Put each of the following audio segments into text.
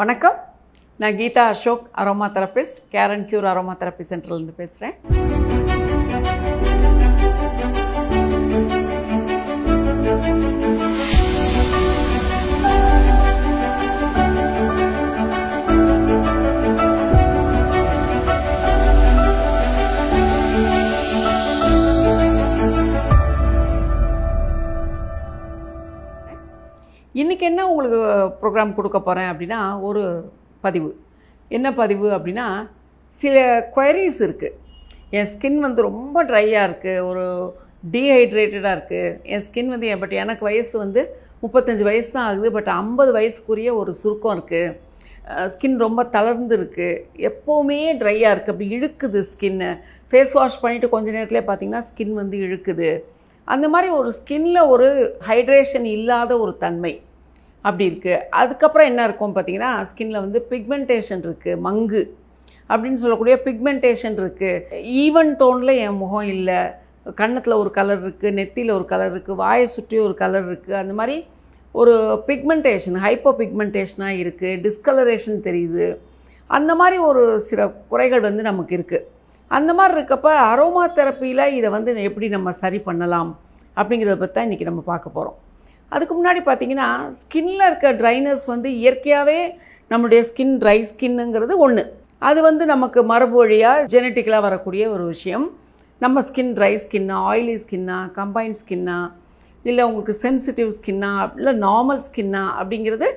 வணக்கம். நான் Geetha Ashok, aroma therapist, care and cure aroma therapy சென்டர்லேருந்து பேசுகிறேன். இன்றைக்கி என்ன உங்களுக்கு ப்ரோக்ராம் கொடுக்க போகிறேன் அப்படின்னா, ஒரு பதிவு. என்ன பதிவு அப்படின்னா, சில குவரிஸ் இருக்குது. என் ஸ்கின் வந்து ரொம்ப ட்ரையாக இருக்குது, ஒரு டீஹைட்ரேட்டடாக இருக்குது. என் ஸ்கின் வந்து பட் எனக்கு வயசு வந்து 35 வயசு தான் ஆகுது. பட் 50 வயசுக்குரிய ஒரு சுருக்கம் இருக்குது. ஸ்கின் ரொம்ப தளர்ந்து இருக்குது, எப்போவுமே ட்ரையாக இருக்குது, அப்படி இழுக்குது ஸ்கின்னு. ஃபேஸ் வாஷ் பண்ணிவிட்டு கொஞ்சம் நேரத்துலேயே பார்த்திங்கன்னா ஸ்கின் வந்து இழுக்குது. அந்த மாதிரி ஒரு ஸ்கின்ல ஒரு ஹைட்ரேஷன் இல்லாத ஒரு தன்மை அப்படி இருக்குது. அதுக்கப்புறம் என்ன இருக்கும் பார்த்திங்கன்னா, ஸ்கின்னில் வந்து பிக்மெண்டேஷன் இருக்குது, மங்கு அப்படின்னு சொல்லக்கூடிய பிக்மெண்டேஷன் இருக்குது. ஈவன் டோனில் என் முகம் இல்லை, கன்னத்தில் ஒரு கலர் இருக்குது, நெத்தியில் ஒரு கலர் இருக்குது, வாயை சுற்றி ஒரு கலர் இருக்குது. அந்த மாதிரி ஒரு பிக்மெண்டேஷன், ஹைப்போ பிக்மெண்டேஷனாக இருக்குது, டிஸ்கலரேஷன் தெரியுது. அந்த மாதிரி ஒரு சில குறைகள் வந்து நமக்கு இருக்குது. அந்த மாதிரி இருக்கப்ப அரோமா தெரப்பியில் இதை வந்து எப்படி நம்ம சரி பண்ணலாம் அப்படிங்கிறத பற்றி தான் இன்றைக்கி நம்ம பார்க்க போகிறோம். அதுக்கு முன்னாடி பார்த்திங்கன்னா, ஸ்கின்னில் இருக்க ட்ரைனஸ் வந்து இயற்கையாகவே நம்மளுடைய ஸ்கின் ட்ரை ஸ்கின்னுங்கிறது ஒன்று. அது வந்து நமக்கு மரபு வழியாக ஜெனட்டிக்கலாக வரக்கூடிய ஒரு விஷயம். நம்ம ஸ்கின் ட்ரை ஸ்கின்னா, ஆயிலி ஸ்கின்னா, கம்பைன்ட் ஸ்கின்னா, இல்லை உங்களுக்கு சென்சிட்டிவ் ஸ்கின்னா, இல்லை நார்மல் ஸ்கின்னா அப்படிங்கிறது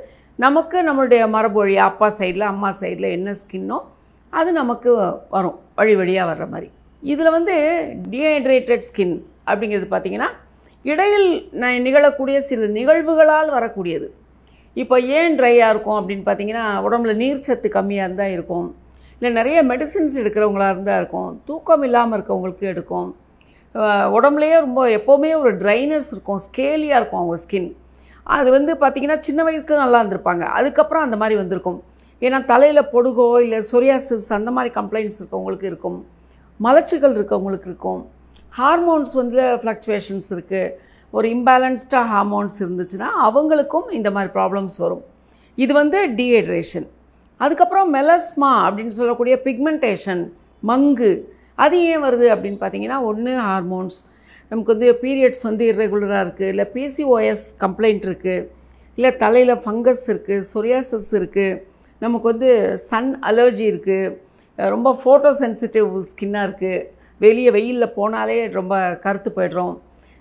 நமக்கு நம்மளுடைய மரபு வழியாக அப்பா சைடில் அம்மா சைடில் என்ன ஸ்கின்னோ அது நமக்கு வரும், வழி வழியாக வர்ற மாதிரி. இதில் வந்து டீஹைட்ரேட்டட் ஸ்கின் அப்படிங்கிறது பார்த்திங்கன்னா, இடையில் நிகழக்கூடிய சில நிகழ்வுகளால் வரக்கூடியது. இப்போ ஏன் ட்ரையாக இருக்கும் அப்படின்னு பார்த்திங்கன்னா, உடம்புல நீர் சத்து கம்மியாக இருந்தால் இருக்கும், இல்லை நிறைய மெடிசின்ஸ் எடுக்கிறவங்களாக இருந்தால் இருக்கும், தூக்கம் இல்லாமல் இருக்கவங்களுக்கு எடுக்கும், உடம்புலையே ரொம்ப எப்போவுமே ஒரு ட்ரைனஸ் இருக்கும், ஸ்கேலியாக இருக்கும் அவங்க ஸ்கின். அது வந்து பார்த்திங்கன்னா சின்ன வயசில் நல்லா இருந்திருப்பாங்க, அதுக்கப்புறம் அந்த மாதிரி வந்திருக்கும். ஏன்னா தலையில் பொடுகோ இல்லை சொரியாசிஸ் அந்த மாதிரி கம்ப்ளைண்ட்ஸ் இருக்கவங்களுக்கு இருக்கும், மலச்சிக்கல் இருக்கவங்களுக்கு இருக்கும், ஹார்மோன்ஸ் வந்து ஃப்ளக்சுவேஷன்ஸ் இருக்குது, ஒரு இம்பேலன்ஸ்டாக ஹார்மோன்ஸ் இருந்துச்சுன்னா அவங்களுக்கும் இந்த மாதிரி ப்ராப்ளம்ஸ் வரும். இது வந்து டீஹைட்ரேஷன். அதுக்கப்புறம் மெலஸ்மா அப்படின்னு சொல்லக்கூடிய பிக்மெண்டேஷன், மங்கு, அது ஏன் வருது அப்படின்னு பார்த்தீங்கன்னா, ஒன்று ஹார்மோன்ஸ், நமக்கு வந்து பீரியட்ஸ் வந்து இர்ரெகுலராக இருக்குது, இல்லை பிசிஓஎஸ் கம்ப்ளைண்ட் இருக்குது, இல்லை தலையில் ஃபங்கஸ் இருக்குது, சொரியாசிஸ் இருக்குது, நமக்கு வந்து சன் அலர்ஜி இருக்குது, ரொம்ப ஃபோட்டோ சென்சிட்டிவ் ஸ்கின்னாக இருக்குது, வெளியே வெயிலில் போனாலே ரொம்ப கருத்து போய்டுறோம்,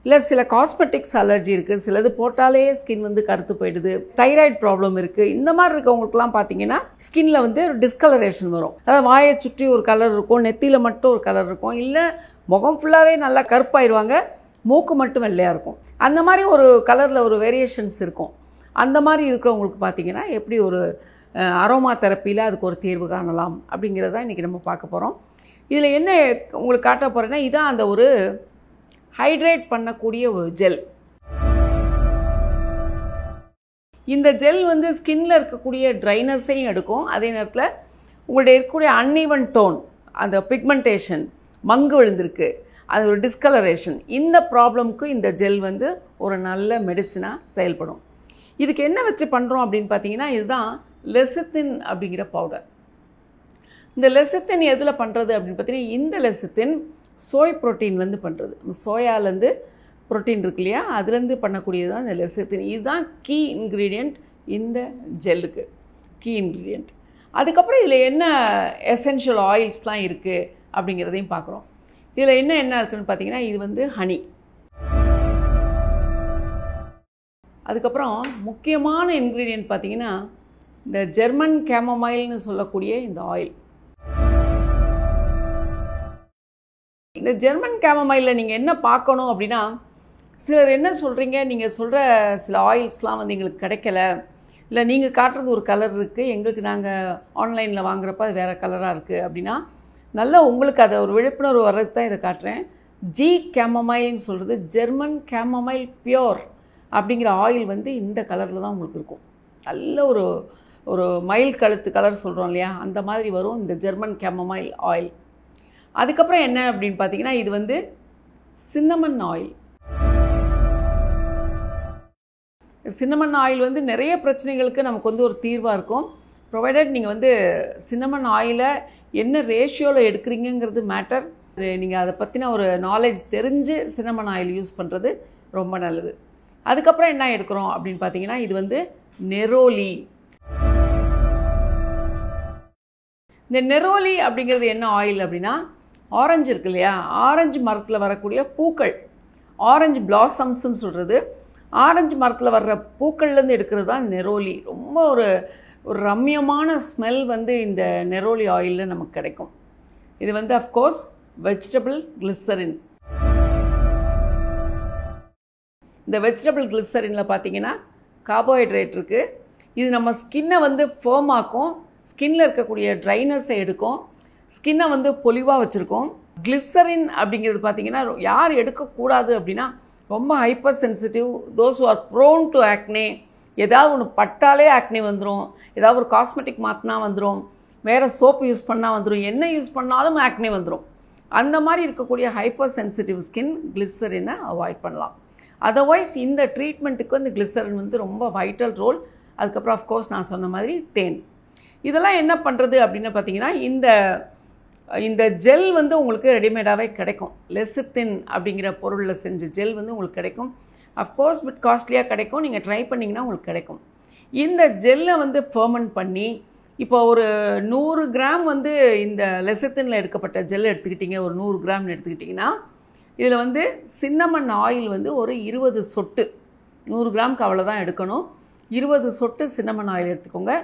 இல்லை சில காஸ்மெட்டிக்ஸ் அலர்ஜி இருக்குது, சிலது போட்டாலே ஸ்கின் வந்து கருத்து போயிடுது, தைராய்டு ப்ராப்ளம் இருக்குது. இந்த மாதிரி இருக்கவங்களுக்குலாம் பார்த்திங்கன்னா ஸ்கின்னில் வந்து ஒரு டிஸ்கலரேஷன் வரும். அதாவது வாயை சுற்றி ஒரு கலர் இருக்கும், நெத்தியில் மட்டும் ஒரு கலர் இருக்கும், இல்லை முகம் ஃபுல்லாகவே நல்லா கருப்பாயிடுவாங்க, மூக்கு மட்டும் வெள்ளையாக இருக்கும். அந்த மாதிரி ஒரு கலரில் ஒரு வேரியேஷன்ஸ் இருக்கும். அந்த மாதிரி இருக்கிறவங்களுக்கு பார்த்திங்கன்னா எப்படி ஒரு அரோமா தெரப்பியில் அதுக்கு ஒரு தீர்வு காணலாம் அப்படிங்கிறத இன்றைக்கி நம்ம பார்க்க போகிறோம். இதில் என்ன உங்களுக்கு காட்ட போகிறேன்னா, இதான் அந்த ஒரு ஹைட்ரேட் பண்ணக்கூடிய ஒரு ஜெல். இந்த ஜெல் வந்து ஸ்கின்னில் இருக்கக்கூடிய ட்ரைனஸையும் எடுக்கும், அதே நேரத்தில் உங்களுடைய இருக்கக்கூடிய அன்ஈவன் டோன், அந்த பிக்மெண்டேஷன், மங்கு விழுந்திருக்கு, அது ஒரு டிஸ்கலரேஷன், இந்த ப்ராப்ளம்க்கு இந்த ஜெல் வந்து ஒரு நல்ல மெடிசனாக செயல்படும். இதுக்கு என்ன வச்சு பண்ணுறோம் அப்படின்னு பார்த்தீங்கன்னா, இதுதான் லெசித்தின் அப்படிங்கிற பவுடர். இந்த லெசித்தின் எதில் பண்ணுறது அப்படின்னு பார்த்தீங்கன்னா, இந்த லெசித்தின் சோய் ப்ரோட்டீன்லேருந்து பண்ணுறது. சோயாலேருந்து ப்ரோட்டீன் இருக்கு இல்லையா, அதுலேருந்து பண்ணக்கூடியது தான் இந்த லெசித்தின். இதுதான் கீ இன்க்ரீடியண்ட் இந்த ஜெல்லுக்கு, கீ இன்க்ரீடியண்ட். அதுக்கப்புறம் இதில் என்ன எசென்ஷியல் ஆயில்ஸ்லாம் இருக்குது அப்படிங்கிறதையும் பார்க்குறோம். இதில் என்ன இருக்குதுன்னு பார்த்தீங்கன்னா, இது வந்து ஹனி. அதுக்கப்புறம் முக்கியமான இன்க்ரீடியன்ட் பார்த்திங்கன்னா, இந்த ஜெர்மன் கேமமைல்னு சொல்லக்கூடிய இந்த ஆயில். இந்த ஜெர்மன் கேமமைலில் நீங்கள் என்ன பார்க்கணும் அப்படின்னா, சிலர் என்ன சொல்கிறீங்க, நீங்கள் சொல்கிற சில ஆயில்ஸ்லாம் வந்து எங்களுக்கு கிடைக்கல, இல்லை நீங்கள் காட்டுறது ஒரு கலர் இருக்குது, எங்களுக்கு நாங்கள் ஆன்லைனில் வாங்குறப்ப அது வேறு கலராக இருக்குது அப்படின்னா, நல்லா உங்களுக்கு அதை ஒரு விழிப்புணர்வு வர்றதுக்கு தான் இதை காட்டுறேன். ஜி கேமமைல்னு சொல்கிறது ஜெர்மன் கேமமைல் பியோர் அப்படிங்கிற ஆயில் வந்து இந்த கலரில் தான் உங்களுக்கு இருக்கும். நல்ல ஒரு ஒரு மயில் கழுத்து கலர் சொல்கிறோம் இல்லையா, அந்த மாதிரி வரும் இந்த ஜெர்மன் கேமமைல் ஆயில். அதுக்கப்புறம் என்ன அப்படின்னு பார்த்தீங்கன்னா, இது வந்து சின்னமன் ஆயில். சின்னமன் ஆயில் வந்து நிறைய பிரச்சனைகளுக்கு நமக்கு வந்து ஒரு தீர்வாக இருக்கும். ப்ரொவைடட் நீங்கள் வந்து சின்னமன் ஆயிலை என்ன ரேஷியோவில் எடுக்கிறீங்கிறது மேட்டர். நீங்கள் அதை பற்றின ஒரு நாலேஜ் தெரிஞ்சு சின்னமன் ஆயில் யூஸ் பண்ணுறது ரொம்ப நல்லது. அதுக்கப்புறம் என்ன எடுக்கிறோம் அப்படின்னு பார்த்தீங்கன்னா, இது வந்து நெரோலி. இந்த நெரோலி அப்படிங்கிறது என்ன ஆயில் அப்படின்னா, ஆரஞ்சு இருக்கு இல்லையா, ஆரஞ்சு மரத்தில் வரக்கூடிய பூக்கள், ஆரஞ்சு பிளாசம்ஸ்ன்னு சொல்கிறது, ஆரஞ்சு மரத்தில் வர்ற பூக்கள்லேருந்து எடுக்கிறது தான் நெரோலி. ரொம்ப ஒரு ரம்யமான ஸ்மெல் வந்து இந்த நெரோலி ஆயிலில் நமக்கு கிடைக்கும். இது வந்து அஃப்கோர்ஸ் வெஜிடபிள் கிளிசரின். இந்த வெஜிடபிள் கிளிசரினில் பார்த்தீங்கன்னா கார்போஹைட்ரேட் இருக்குது. இது நம்ம ஸ்கின்னை வந்து ஃபேர்ம் ஆக்கும், ஸ்கின்னில் இருக்கக்கூடிய ட்ரைனஸை எடுக்கும், ஸ்கின்னை வந்து பொலிவாக வச்சுருக்கோம். கிளிசரின் அப்படிங்கிறது பார்த்திங்கன்னா யார் எடுக்கக்கூடாது அப்படின்னா, ரொம்ப hyper sensitive, those who are prone to acne. ஏதாவது ஒன்று பட்டாலே ஆக்னே வந்துடும், ஏதாவது ஒரு காஸ்மெட்டிக் மாற்றினா வந்துடும், வேறு சோப்பு யூஸ் பண்ணால் வந்துடும், என்ன யூஸ் பண்ணாலும் ஆக்னே வந்துடும். அந்த மாதிரி இருக்கக்கூடிய ஹைப்பர் சென்சிட்டிவ் ஸ்கின் கிளிசரினை அவாய்ட் பண்ணலாம். அதர்வைஸ் இந்த ட்ரீட்மெண்ட்டுக்கு வந்து கிளிசரின் வந்து ரொம்ப வைட்டல் ரோல். அதுக்கப்புறம் அஃப்கோர்ஸ் நான் சொன்ன மாதிரி தேன். இதெல்லாம் என்ன பண்ணுறது அப்படின்னு பார்த்தீங்கன்னா, இந்த ஜெல் வந்து உங்களுக்கு ரெடிமேடாகவே கிடைக்கும். லெசித்தின் அப்படிங்கிற பொருளில் செஞ்ச ஜெல் வந்து உங்களுக்கு கிடைக்கும். அஃப்கோர்ஸ் பட் காஸ்ட்லியாக கிடைக்கும், நீங்கள் ட்ரை பண்ணிங்கன்னா உங்களுக்கு கிடைக்கும். இந்த ஜெல்லை வந்து ஃபர்மெண்ட் பண்ணி, இப்போ ஒரு 100 கிராம் வந்து இந்த லெசித்தினில் எடுக்கப்பட்ட ஜெல் எடுத்துக்கிட்டிங்க, ஒரு 100 கிராம் எடுத்துக்கிட்டிங்கன்னா, இதில் வந்து சின்னமன் ஆயில் வந்து ஒரு 20 சொட்டு, 100 கிராமுக்கு அவ்வளோதான் எடுக்கணும். 20 சொட்டு சின்னமன் ஆயில் எடுத்துக்கோங்க.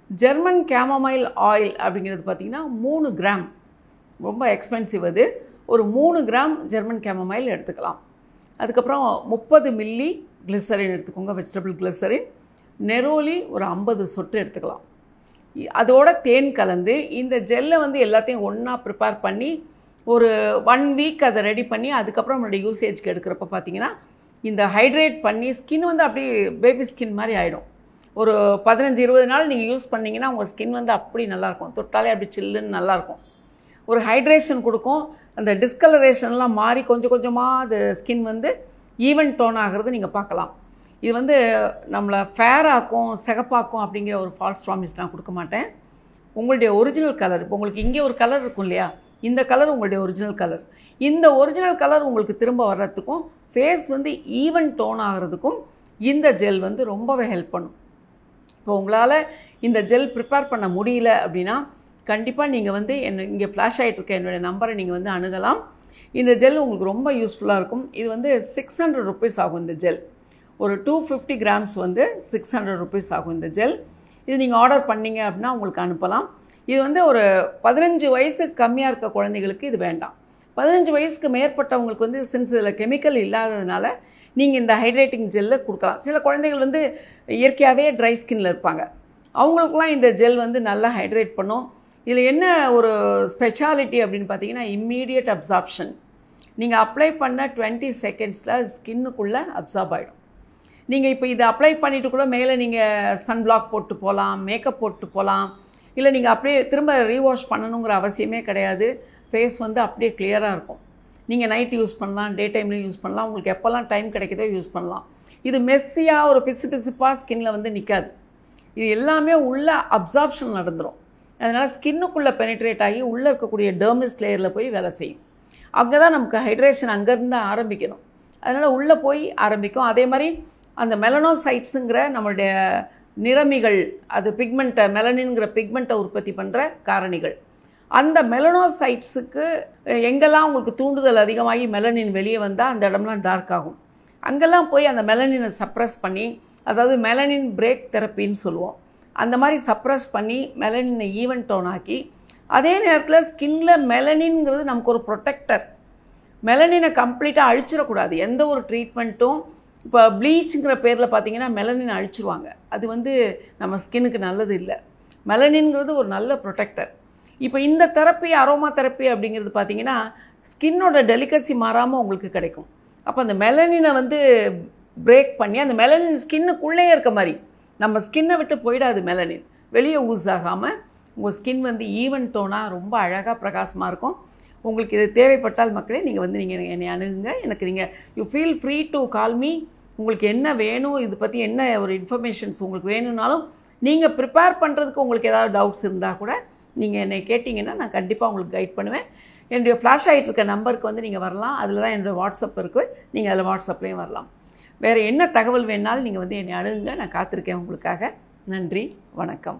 ஜெர்மன் கேமமைல் ஆயில் அப்படிங்கிறது பார்த்திங்கன்னா 3 கிராம், ரொம்ப எக்ஸ்பென்சிவ் அது. ஒரு 3 கிராம் ஜெர்மன் கேமமைல் எடுத்துக்கலாம். அதுக்கப்புறம் 30 மில்லி கிளிசரின் எடுத்துக்கோங்க, வெஜிடபிள் கிளிசரின். நெரோலி ஒரு 50 சொட்டு எடுத்துக்கலாம். அதோட தேன் கலந்து இந்த ஜெல்லை வந்து எல்லாத்தையும் ஒன்றா ப்ரிப்பேர் பண்ணி ஒரு 1 வீக் அதை ரெடி பண்ணி அதுக்கப்புறம் நம்மளுடைய யூசேஜ்க்கு எடுக்கிறப்ப பார்த்திங்கன்னா, இந்த ஹைட்ரேட் பண்ணி ஸ்கின் வந்து அப்படியே பேபி ஸ்கின் மாதிரி ஆகிடும். ஒரு 15-20 நாள் நீங்கள் யூஸ் பண்ணிங்கன்னா உங்கள் ஸ்கின் வந்து அப்படி நல்லாயிருக்கும், தொட்டாலே அப்படி சில்லுன்னு நல்லாயிருக்கும். ஒரு ஹைட்ரேஷன் கொடுக்கும், அந்த டிஸ்கலரேஷன்லாம் மாறி கொஞ்சம் கொஞ்சமாக அது ஸ்கின் வந்து ஈவன் டோன் ஆகிறது நீங்கள் பார்க்கலாம். இது வந்து நம்மளை ஃபேராக்கும் சிகப்பாக்கும் அப்படிங்கிற ஒரு ஃபால்ஸ் ப்ராமிஸ் நான் கொடுக்க மாட்டேன். உங்களுடைய ஒரிஜினல் கலர், இப்போ உங்களுக்கு இங்கே ஒரு கலர் இருக்கும் இல்லையா, இந்த கலர் உங்களுடைய ஒரிஜினல் கலர். இந்த ஒரிஜினல் கலர் உங்களுக்கு திரும்ப வர்றதுக்கும் ஃபேஸ் வந்து ஈவன் டோன் ஆகிறதுக்கும் இந்த ஜெல் வந்து ரொம்பவே ஹெல்ப் பண்ணும். இப்போ உங்களால் இந்த ஜெல் ப்ரிப்பேர் பண்ண முடியல அப்படின்னா கண்டிப்பாக நீங்கள் வந்து இங்கே ஃப்ளாஷ் ஆகிட்டு இருக்க என்னுடைய நம்பரை நீங்கள் வந்து அணுகலாம். இந்த ஜெல் உங்களுக்கு ரொம்ப யூஸ்ஃபுல்லாக இருக்கும். இது வந்து 600 ருபீஸ் ஆகும். இந்த ஜெல் ஒரு 250 கிராம்ஸ் வந்து 600 ருபீஸ் ஆகும் இந்த ஜெல். இது நீங்கள் ஆர்டர் பண்ணிங்க அப்படின்னா உங்களுக்கு அனுப்பலாம். இது வந்து ஒரு 15 வயசுக்கு கம்மியாக இருக்க குழந்தைகளுக்கு இது வேண்டாம். 15 வயசுக்கு மேற்பட்டவங்களுக்கு வந்து சின்ஸ் இதில் கெமிக்கல் இல்லாததுனால நீங்கள் இந்த ஹைட்ரேட்டிங் ஜெல்லை கொடுக்கலாம். சில குழந்தைகள் வந்து இயற்கையாகவே ட்ரை ஸ்கின்னில் இருப்பாங்க, அவங்களுக்குலாம் இந்த ஜெல் வந்து நல்லா ஹைட்ரேட் பண்ணும். இதில் என்ன ஒரு ஸ்பெஷாலிட்டி அப்படின்னு பார்த்தீங்கன்னா, இம்மீடியட் அப்சார்ப்ஷன். நீங்கள் அப்ளை பண்ண 20 செகண்ட்ஸில் ஸ்கின்னுக்குள்ளே அப்சார்ப் ஆகிடும். நீங்கள் இப்போ இதை அப்ளை பண்ணிவிட்டு கூட மேலே நீங்கள் சன்பிளாக் போட்டு போகலாம், மேக்கப் போட்டு போகலாம், இல்லை நீங்கள் அப்படியே திரும்ப ரீவாஷ் பண்ணணுங்கிற அவசியமே கிடையாது. ஃபேஸ் வந்து அப்படியே கிளியராக இருக்கும். நீங்கள் நைட் யூஸ் பண்ணலாம், டே டைம்லேயும் யூஸ் பண்ணலாம், உங்களுக்கு எப்போல்லாம் டைம் கிடைக்குதோ யூஸ் பண்ணலாம். இது மெஸ்ஸியாக ஒரு பிசுப்பாக ஸ்கின்னில் வந்து நிற்காது. இது எல்லாமே உள்ள அப்சார்ப்ஷன் நடந்துடும். அதனால் ஸ்கின்னுக்குள்ளே பெனிட்ரேட் ஆகி உள்ளே இருக்கக்கூடிய டெர்மிஸ் லேயரில் போய் வேலை செய்யும். அங்கே தான் நமக்கு ஹைட்ரேஷன் அங்கேருந்து ஆரம்பிக்கணும். அதனால் உள்ளே போய் ஆரம்பிக்கும். அதே மாதிரி அந்த மெலனோசைட்ஸுங்கிற நம்மளுடைய நிறமிகள், அது பிக்மெண்ட்டை, மெலனின்கிற பிக்மெண்ட்டை உற்பத்தி பண்ணுற காரணிகள், அந்த மெலனோசைட்ஸுக்கு எங்கெல்லாம் உங்களுக்கு தூண்டுதல் அதிகமாகி மெலனின் வெளியே வந்தால் அந்த இடம்லாம் டார்க் ஆகும். அங்கெல்லாம் போய் அந்த மெலனினை சப்ரஸ் பண்ணி, அதாவது மெலனின் பிரேக் தெரப்பின்னு சொல்லுவோம், அந்த மாதிரி சப்ரஸ் பண்ணி மெலனினை ஈவன் டோன் ஆக்கி, அதே நேரத்தில் ஸ்கின்ல மெலனின்ங்கிறது நமக்கு ஒரு ப்ரொடெக்டர். மெலனினை கம்ப்ளீட்டாக அழிச்சிடக்கூடாது எந்த ஒரு ட்ரீட்மெண்ட்டும். இப்போ ப்ளீச்சுங்கிற பேரில் பார்த்தீங்கன்னா மெலனினை அழிச்சிருவாங்க, அது வந்து நம்ம ஸ்கின்னுக்கு நல்லது இல்லை. மெலனின்ங்கிறது ஒரு நல்ல ப்ரொடெக்டர். இப்போ இந்த தெரப்பி, அரோமா தெரப்பி அப்படிங்கிறது பார்த்தீங்கன்னா ஸ்கின்னோட டெலிகசி மாறாமல் உங்களுக்கு கிடைக்கும். அப்போ அந்த மெலனினை வந்து பிரேக் பண்ணி, அந்த மெலனின் ஸ்கின்னுக்குள்ளேயே இருக்க மாதிரி, நம்ம ஸ்கின்னை விட்டு போயிடாது மெலனின், வெளியே யூஸ் ஆகாமல் உங்கள் ஸ்கின் வந்து ஈவன் டோனாக ரொம்ப அழகாக பிரகாசமாக இருக்கும். உங்களுக்கு இது தேவைப்பட்டால் மக்களே நீங்கள் வந்து என்னை அணுகுங்க. எனக்கு நீங்கள் you feel free to call me. உங்களுக்கு என்ன வேணும், இது பற்றி என்ன ஒரு இன்ஃபர்மேஷன்ஸ் உங்களுக்கு வேணும்னாலும் நீங்கள் ப்ரிப்பேர் பண்ணுறதுக்கு உங்களுக்கு ஏதாவது டவுட்ஸ் இருந்தால் கூட நீங்கள் என்னை கேட்டிங்கன்னா நான் கண்டிப்பாக உங்களுக்கு கைட் பண்ணுவேன். என்னுடைய ஃப்ளாஷ் ஆகிட்டு இருக்க நம்பருக்கு வந்து நீங்கள் வரலாம். அதில் தான் என்னோடய வாட்ஸ்அப் இருக்குது. நீங்கள் அதில் வாட்ஸ்அப்லேயும் வரலாம். வேறு என்ன தகவல் வேணாலும் நீங்கள் வந்து என்னை அணுகுங்க. நான் காத்திருக்கேன் உங்களுக்காக. நன்றி, வணக்கம்.